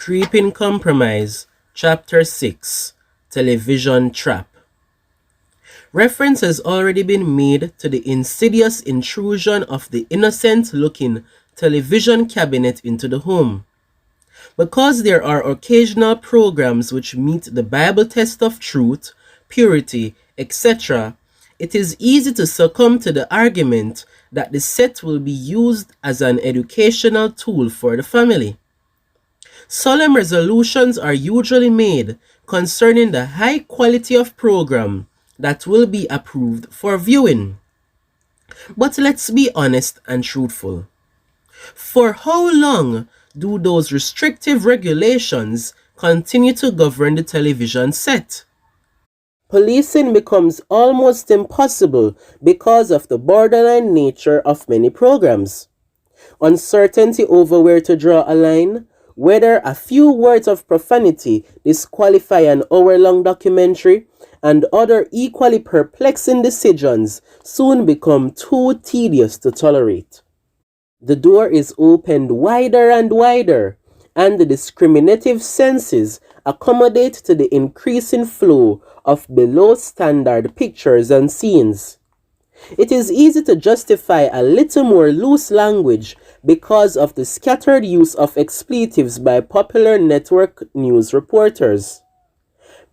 Creeping Compromise, Chapter 6, Television Trap. Reference has already been made to the insidious intrusion of the innocent-looking television cabinet into the home. Because there are occasional programs which meet the Bible test of truth, purity, etc., it is easy to succumb to the argument that the set will be used as an educational tool for the family. Solemn resolutions are usually made concerning the high quality of program that will be approved for viewing. But let's be honest and truthful. For how long do those restrictive regulations continue to govern the television set? Policing becomes almost impossible because of the borderline nature of many programs. Uncertainty over where to draw a line, whether a few words of profanity disqualify an hour-long documentary, and other equally perplexing decisions soon become too tedious to tolerate. The door is opened wider and wider, and the discriminative senses accommodate to the increasing flow of below-standard pictures and scenes. It is easy to justify a little more loose language because of the scattered use of expletives by popular network news reporters.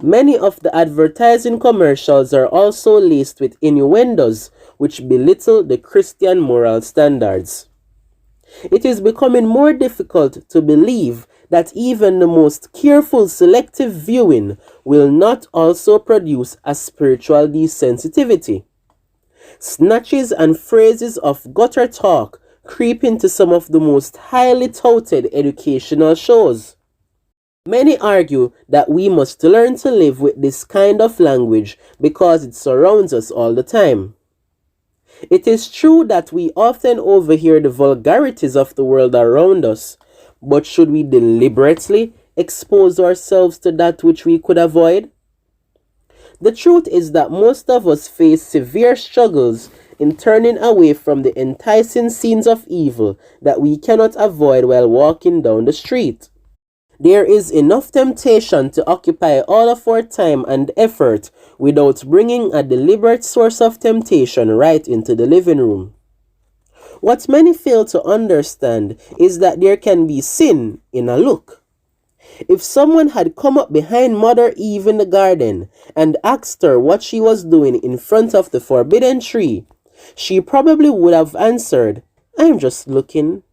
Many of the advertising commercials are also laced with innuendos which belittle the Christian moral standards. It is becoming more difficult to believe that even the most careful selective viewing will not also produce a spiritual desensitivity. Snatches and phrases of gutter talk creep into some of the most highly touted educational shows. Many argue that we must learn to live with this kind of language because it surrounds us all the time. It is true that we often overhear the vulgarities of the world around us, but should we deliberately expose ourselves to that which we could avoid? The truth is that most of us face severe struggles in turning away from the enticing scenes of evil that we cannot avoid while walking down the street. There is enough temptation to occupy all of our time and effort without bringing a deliberate source of temptation right into the living room. What many fail to understand is that there can be sin in a look. If someone had come up behind Mother Eve in the garden and asked her what she was doing in front of the forbidden tree, she probably would have answered, "I'm just looking."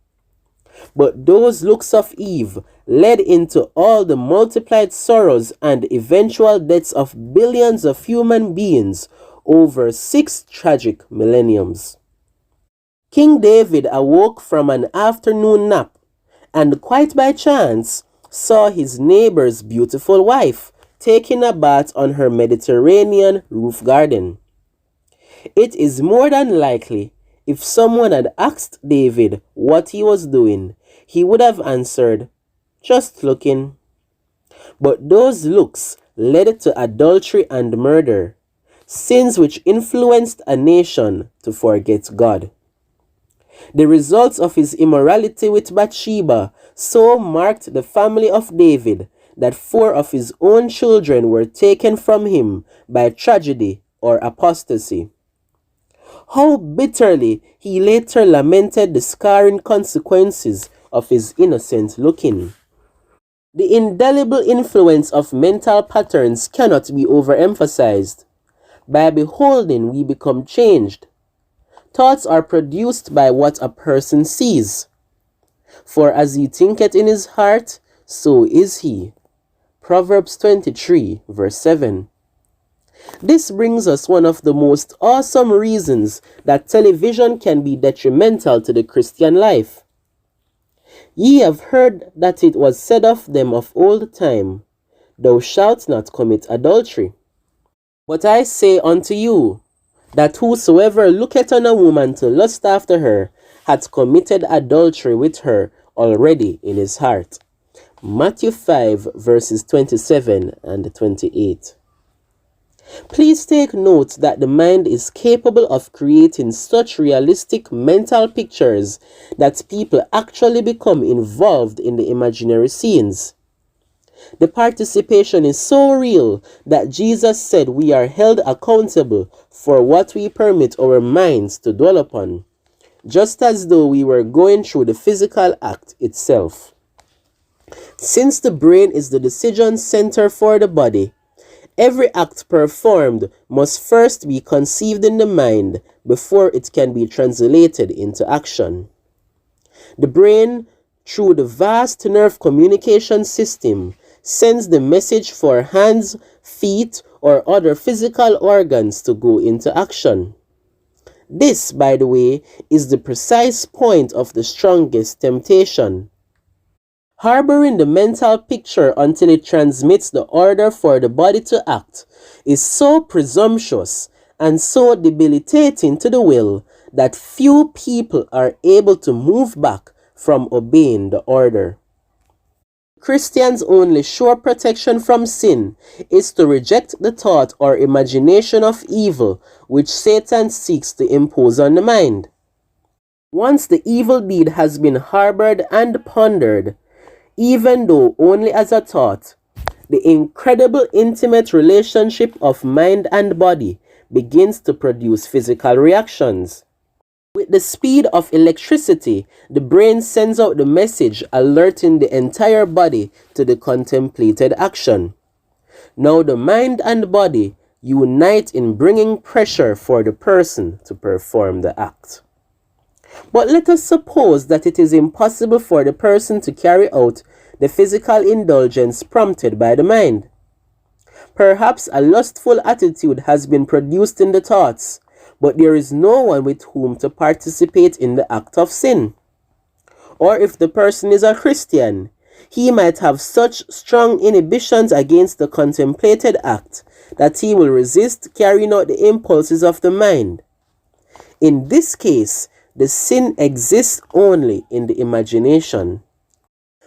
But those looks of Eve led into all the multiplied sorrows and eventual deaths of billions of human beings over 6 tragic millenniums. King David awoke from an afternoon nap and quite by chance saw his neighbor's beautiful wife taking a bath on her Mediterranean roof garden. It is more than likely if someone had asked David what he was doing, he would have answered, "Just looking." But those looks led to adultery and murder, sins which influenced a nation to forget God. The results of his immorality with Bathsheba so marked the family of David that 4 of his own children were taken from him by tragedy or apostasy. How bitterly he later lamented the scarring consequences of his innocent looking. The indelible influence of mental patterns cannot be overemphasized. By beholding, we become changed. Thoughts are produced by what a person sees. For as he thinketh in his heart, so is he. Proverbs 23, verse 7. This brings us one of the most awesome reasons that television can be detrimental to the Christian life. Ye have heard that it was said of them of old time, Thou shalt not commit adultery. But I say unto you, that whosoever looketh on a woman to lust after her, hath committed adultery with her already in his heart. Matthew 5, verses 27 and 28. Please take note that the mind is capable of creating such realistic mental pictures that people actually become involved in the imaginary scenes. The participation is so real that Jesus said we are held accountable for what we permit our minds to dwell upon, just as though we were going through the physical act itself. Since the brain is the decision center for the body, every act performed must first be conceived in the mind before it can be translated into action. The brain, through the vast nerve communication system, sends the message for hands, feet, or other physical organs to go into action. This, by the way, is the precise point of the strongest temptation. Harboring the mental picture until it transmits the order for the body to act is so presumptuous and so debilitating to the will that few people are able to move back from obeying the order. Christians' only sure protection from sin is to reject the thought or imagination of evil which Satan seeks to impose on the mind. Once the evil deed has been harbored and pondered, even though only as a thought, the incredible intimate relationship of mind and body begins to produce physical reactions. With the speed of electricity, the brain sends out the message alerting the entire body to the contemplated action. Now the mind and body unite in bringing pressure for the person to perform the act. But let us suppose that it is impossible for the person to carry out the physical indulgence prompted by the mind. Perhaps a lustful attitude has been produced in the thoughts, but there is no one with whom to participate in the act of sin. Or if the person is a Christian, he might have such strong inhibitions against the contemplated act that he will resist carrying out the impulses of the mind. In this case, the sin exists only in the imagination.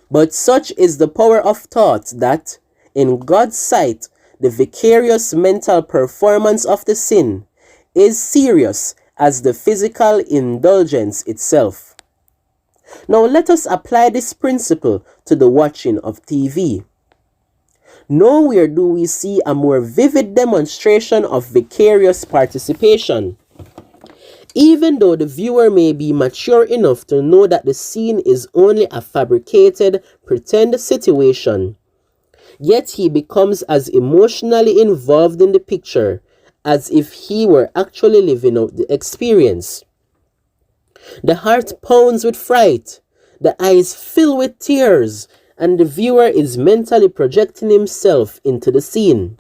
But such is the power of thought that, in God's sight, the vicarious mental performance of the sin is serious as the physical indulgence itself. Now let us apply this principle to the watching of TV. Nowhere do we see a more vivid demonstration of vicarious participation. Even though the viewer may be mature enough to know that the scene is only a fabricated, pretend situation, yet he becomes as emotionally involved in the picture as if he were actually living out the experience. The heart pounds with fright, the eyes fill with tears, and the viewer is mentally projecting himself into the scene.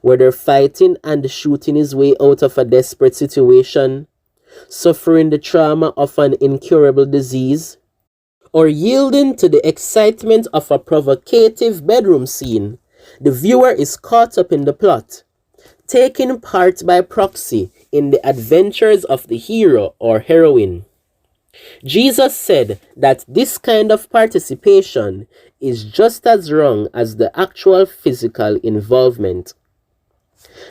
Whether fighting and shooting his way out of a desperate situation, suffering the trauma of an incurable disease, or yielding to the excitement of a provocative bedroom scene, the viewer is caught up in the plot, taking part by proxy in the adventures of the hero or heroine. Jesus said that this kind of participation is just as wrong as the actual physical involvement.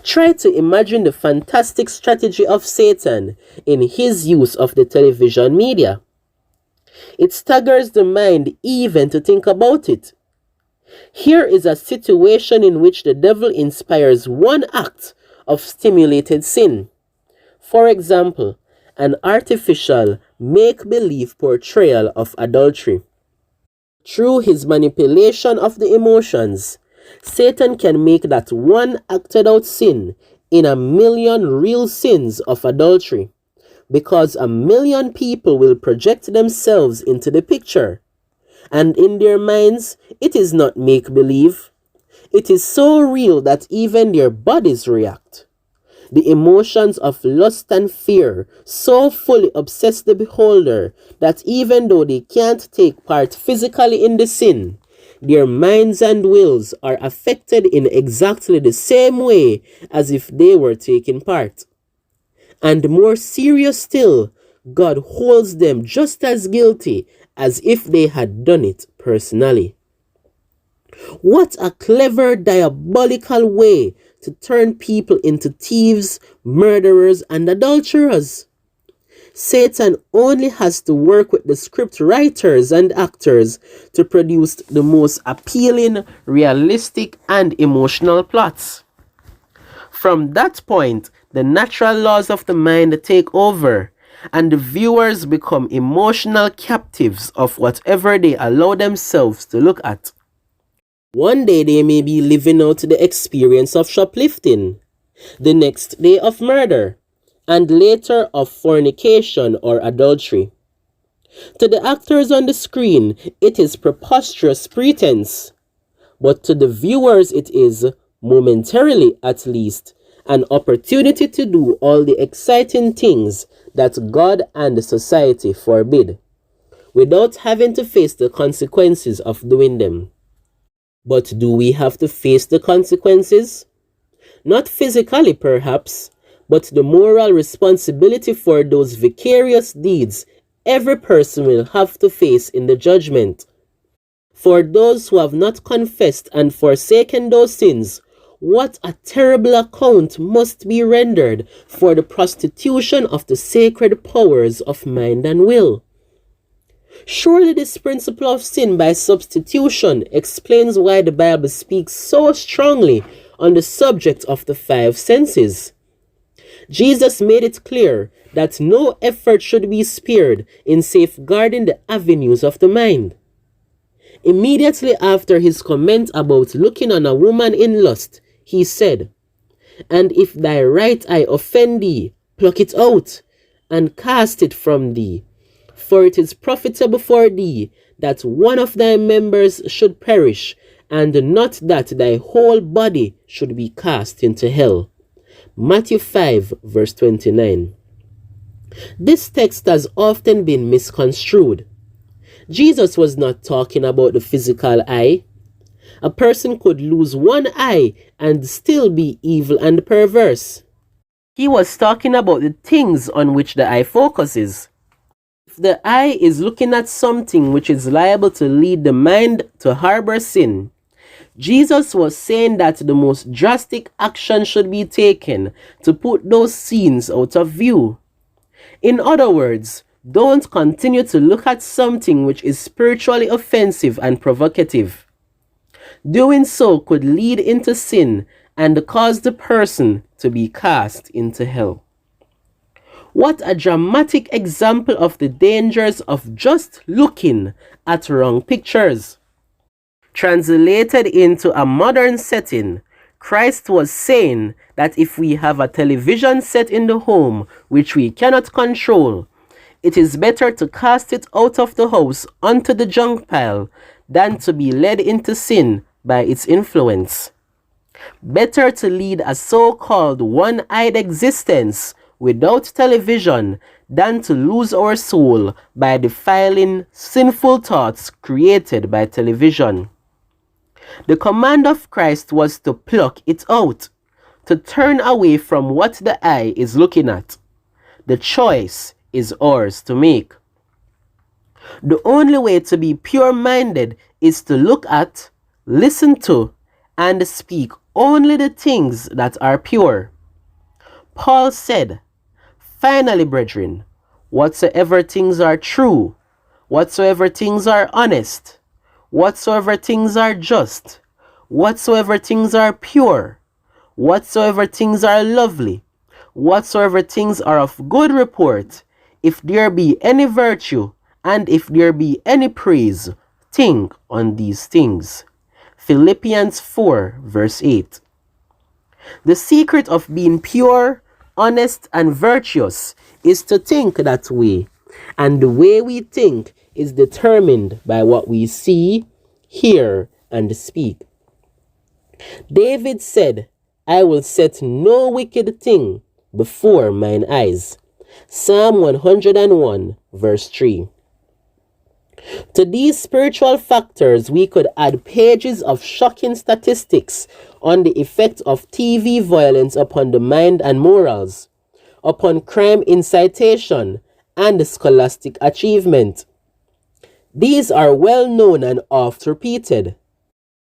Try to imagine the fantastic strategy of Satan in his use of the television media. It staggers the mind even to think about it. Here is a situation in which the devil inspires one act of stimulated sin. For example, an artificial make-believe portrayal of adultery. Through his manipulation of the emotions, Satan can make that one acted out sin in a million real sins of adultery, because a million people will project themselves into the picture. And in their minds, it is not make-believe. It is so real that even their bodies react. The emotions of lust and fear so fully obsess the beholder that even though they can't take part physically in the sin, their minds and wills are affected in exactly the same way as if they were taking part. And more serious still, God holds them just as guilty as if they had done it personally. What a clever, diabolical way to turn people into thieves, murderers, and adulterers. Satan only has to work with the script writers and actors to produce the most appealing, realistic, and emotional plots. From that point, the natural laws of the mind take over, and the viewers become emotional captives of whatever they allow themselves to look at. One day they may be living out the experience of shoplifting, the next day of murder, and later of fornication or adultery. To the actors on the screen, it is preposterous pretense, but to the viewers it is, momentarily at least, an opportunity to do all the exciting things that God and society forbid, without having to face the consequences of doing them. But do we have to face the consequences? Not physically, perhaps, but the moral responsibility for those vicarious deeds every person will have to face in the judgment. For those who have not confessed and forsaken those sins, what a terrible account must be rendered for the prostitution of the sacred powers of mind and will. Surely this principle of sin by substitution explains why the Bible speaks so strongly on the subject of the five senses. Jesus made it clear that no effort should be spared in safeguarding the avenues of the mind. Immediately after his comment about looking on a woman in lust, he said, "And if thy right eye offend thee, pluck it out, and cast it from thee. For it is profitable for thee that one of thy members should perish, and not that thy whole body should be cast into hell." Matthew 5, verse 29. This text has often been misconstrued. Jesus was not talking about the physical eye. A person could lose one eye and still be evil and perverse. He was talking about the things on which the eye focuses. If the eye is looking at something which is liable to lead the mind to harbor sin, Jesus was saying that the most drastic action should be taken to put those sins out of view. In other words, don't continue to look at something which is spiritually offensive and provocative. Doing so could lead into sin and cause the person to be cast into hell. What a dramatic example of the dangers of just looking at wrong pictures. Translated into a modern setting, Christ was saying that if we have a television set in the home which we cannot control, it is better to cast it out of the house onto the junk pile than to be led into sin by its influence. Better to lead a so-called one-eyed existence without television than to lose our soul by defiling sinful thoughts created by television. The command of Christ was to pluck it out, to turn away from what the eye is looking at. The choice is ours to make. The only way to be pure-minded is to look at, listen to, and speak only the things that are pure. Paul said, "Finally, brethren, whatsoever things are true, whatsoever things are honest, whatsoever things are just, whatsoever things are pure, whatsoever things are lovely, whatsoever things are of good report, if there be any virtue, and if there be any praise, think on these things." Philippians 4, verse 8. The secret of being pure, honest, and virtuous is to think that way, and the way we think is determined by what we see, hear, and speak. David said, "I will set no wicked thing before mine eyes." Psalm 101, verse 3. To these spiritual factors, we could add pages of shocking statistics on the effect of TV violence upon the mind and morals, upon crime incitation, and scholastic achievement. These are well known and oft repeated.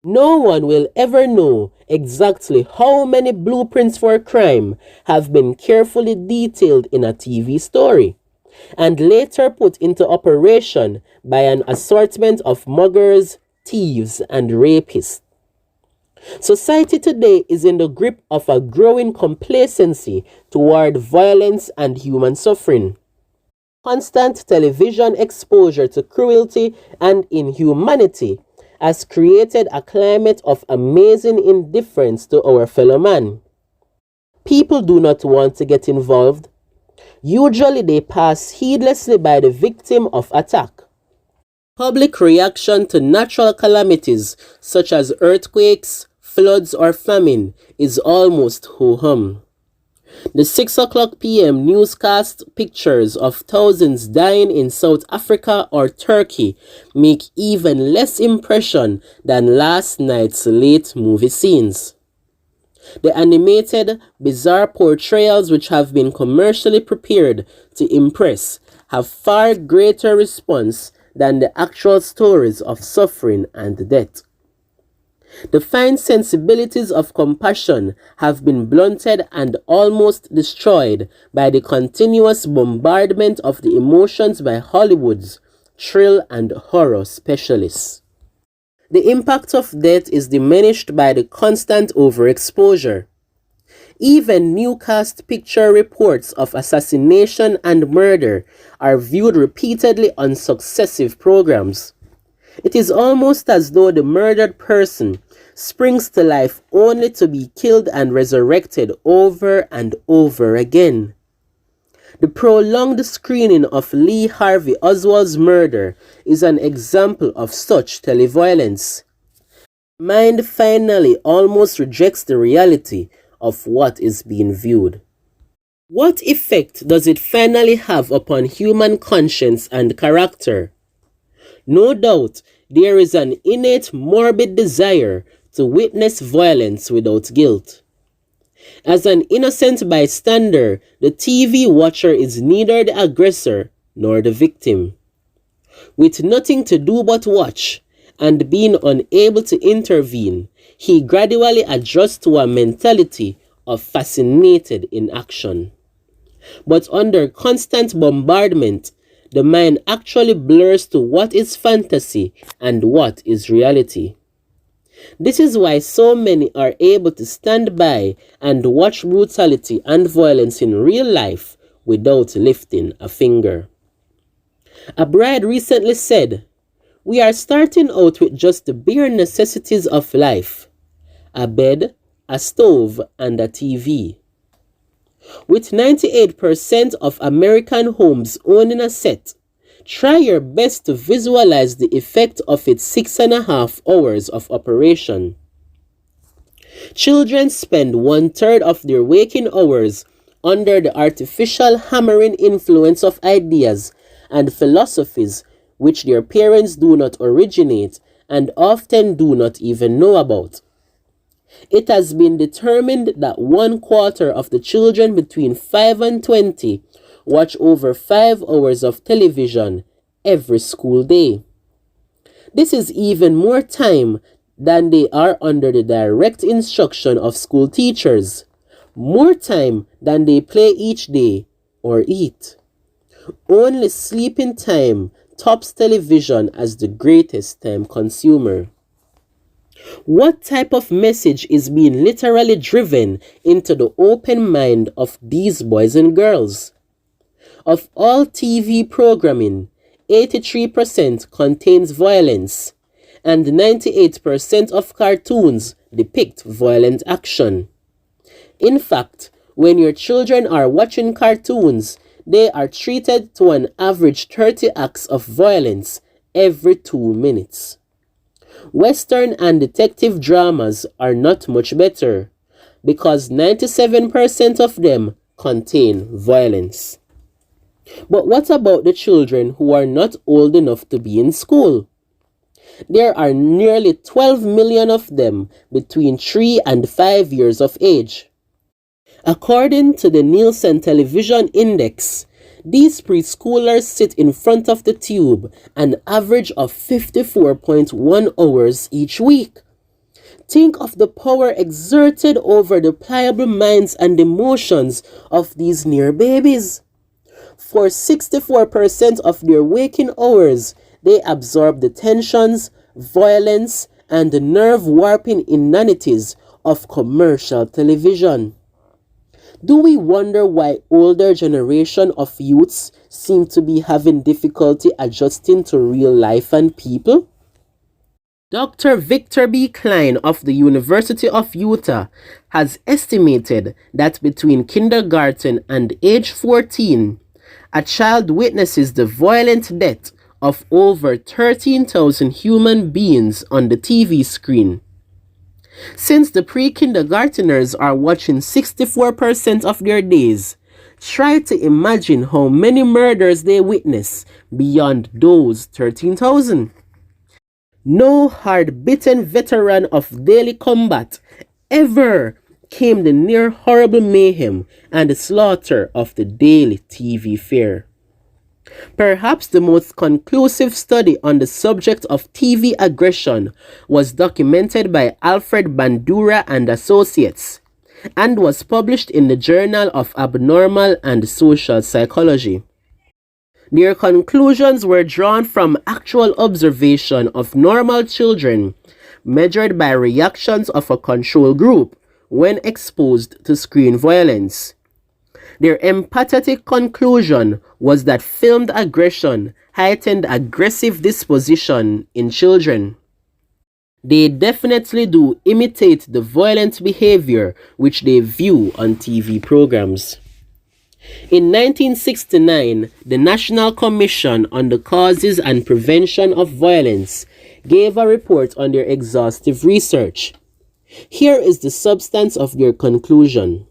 No one will ever know exactly how many blueprints for crime have been carefully detailed in a TV story, and later put into operation by an assortment of muggers, thieves, and rapists. Society today is in the grip of a growing complacency toward violence and human suffering. Constant television exposure to cruelty and inhumanity has created a climate of amazing indifference to our fellow man. People do not want to get involved. Usually they pass heedlessly by the victim of attack. Public reaction to natural calamities such as earthquakes, floods, or famine is almost ho-hum. The 6 o'clock p.m. newscast pictures of thousands dying in South Africa or Turkey make even less impression than last night's late movie scenes. The animated, bizarre portrayals which have been commercially prepared to impress have far greater response than the actual stories of suffering and death. The fine sensibilities of compassion have been blunted and almost destroyed by the continuous bombardment of the emotions by Hollywood's thrill and horror specialists. The impact of death is diminished by the constant overexposure. Even newscast picture reports of assassination and murder are viewed repeatedly on successive programs. It is almost as though the murdered person springs to life only to be killed and resurrected over and over again. The prolonged screening of Lee Harvey Oswald's murder is an example of such televiolence. Mind finally almost rejects the reality of what is being viewed. What effect does it finally have upon human conscience and character? No doubt, there is an innate morbid desire to witness violence without guilt. As an innocent bystander, the TV watcher is neither the aggressor nor the victim. With nothing to do but watch, and being unable to intervene, he gradually adjusts to a mentality of fascinated inaction. But under constant bombardment, the mind actually blurs to what is fantasy and what is reality. This is why so many are able to stand by and watch brutality and violence in real life without lifting a finger. A bride recently said, "We are starting out with just the bare necessities of life: a bed, a stove, and a TV." With 98% of American homes owning a set, try your best to visualize the effect of its 6.5 hours of operation. Children spend 1/3 of their waking hours under the artificial hammering influence of ideas and philosophies which their parents do not originate and often do not even know about. It has been determined that 1/4 of the children between 5 and 20 watch over 5 hours of television every school day. This is even more time than they are under the direct instruction of school teachers, more time than they play each day or eat. Only sleeping time tops television as the greatest time consumer. What type of message is being literally driven into the open mind of these boys and girls? Of all TV programming, 83% contains violence, and 98% of cartoons depict violent action. In fact, when your children are watching cartoons, they are treated to an average 30 acts of violence every 2 minutes. Western and detective dramas are not much better, because 97% of them contain violence. But what about the children who are not old enough to be in school? There are nearly 12 million of them between 3 and 5 years of age. According to the Nielsen Television Index, these preschoolers sit in front of the tube an average of 54.1 hours each week. Think of the power exerted over the pliable minds and emotions of these near babies. For 64% of their waking hours, they absorb the tensions, violence, and the nerve-warping inanities of commercial television. Do we wonder why older generation of youths seem to be having difficulty adjusting to real life and people? Dr. Victor B. Klein of the University of Utah has estimated that between kindergarten and age 14, a child witnesses the violent death of over 13,000 human beings on the TV screen. Since the pre-kindergarteners are watching 64% of their days, try to imagine how many murders they witness beyond those 13,000. No hard-bitten veteran of daily combat ever came the near horrible mayhem and the slaughter of the daily TV fare. Perhaps the most conclusive study on the subject of TV aggression was documented by Alfred Bandura and Associates and was published in the Journal of Abnormal and Social Psychology. Their conclusions were drawn from actual observation of normal children measured by reactions of a control group when exposed to screen violence. Their empathetic conclusion was that filmed aggression heightened aggressive disposition in children. They definitely do imitate the violent behavior which they view on TV programs. In 1969, the National Commission on the Causes and Prevention of Violence gave a report on their exhaustive research. Here is the substance of their conclusion.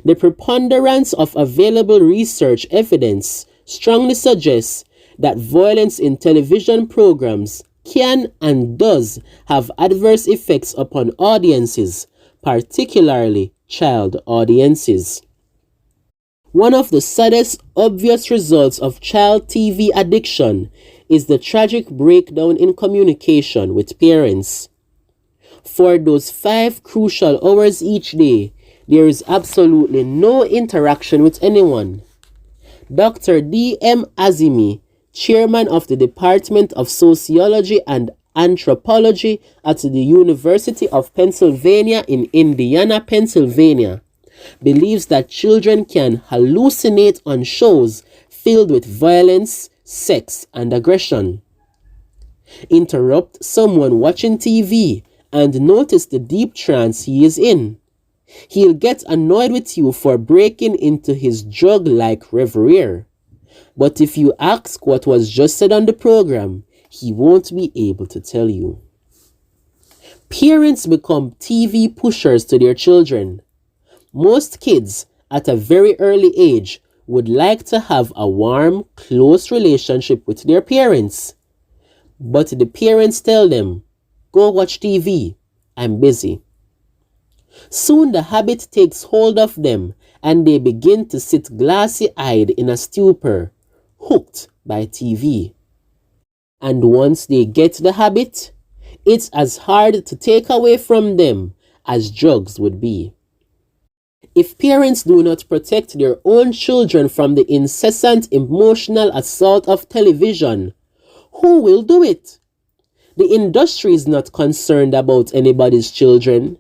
The preponderance of available research evidence strongly suggests that violence in television programs can and does have adverse effects upon audiences, particularly child audiences. One of the saddest obvious results of child TV addiction is the tragic breakdown in communication with parents. For those 5 crucial hours each day, there is absolutely no interaction with anyone. Dr. D.M. Azimi, chairman of the Department of Sociology and Anthropology at the University of Pennsylvania in Indiana, Pennsylvania, believes that children can hallucinate on shows filled with violence, sex, and aggression. Interrupt someone watching TV and notice the deep trance he is in. He'll get annoyed with you for breaking into his drug-like reverie. But if you ask what was just said on the program, he won't be able to tell you. Parents become TV pushers to their children. Most kids at a very early age would like to have a warm, close relationship with their parents. But the parents tell them, "Go watch TV, I'm busy." Soon the habit takes hold of them and they begin to sit glassy-eyed in a stupor, hooked by TV. And once they get the habit, it's as hard to take away from them as drugs would be. If parents do not protect their own children from the incessant emotional assault of television, who will do it? The industry is not concerned about anybody's children.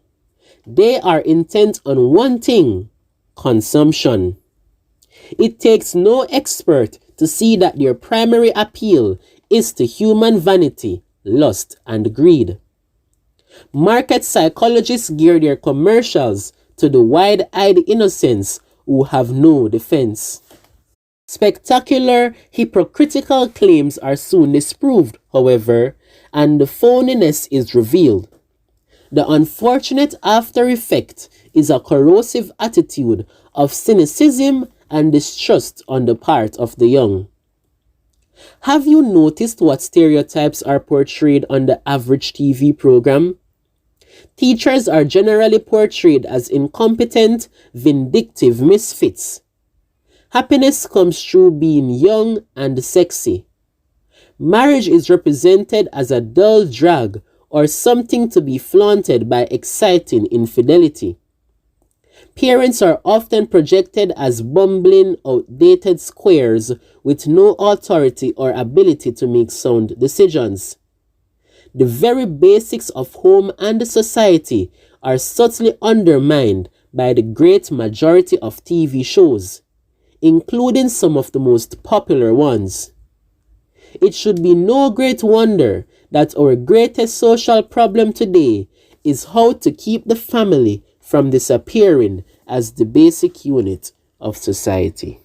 They are intent on one thing: consumption. It takes no expert to see that their primary appeal is to human vanity, lust, and greed. Market psychologists gear their commercials to the wide-eyed innocents who have no defense. Spectacular, hypocritical claims are soon disproved, however, and the phoniness is revealed. The unfortunate after effect is a corrosive attitude of cynicism and distrust on the part of the young. Have you noticed what stereotypes are portrayed on the average TV program? Teachers are generally portrayed as incompetent, vindictive misfits. Happiness comes through being young and sexy. Marriage is represented as a dull drag or something to be flaunted by exciting infidelity. Parents are often projected as bumbling, outdated squares with no authority or ability to make sound decisions. The very basics of home and society are subtly undermined by the great majority of TV shows, including some of the most popular ones. It should be no great wonder that our greatest social problem today is how to keep the family from disappearing as the basic unit of society.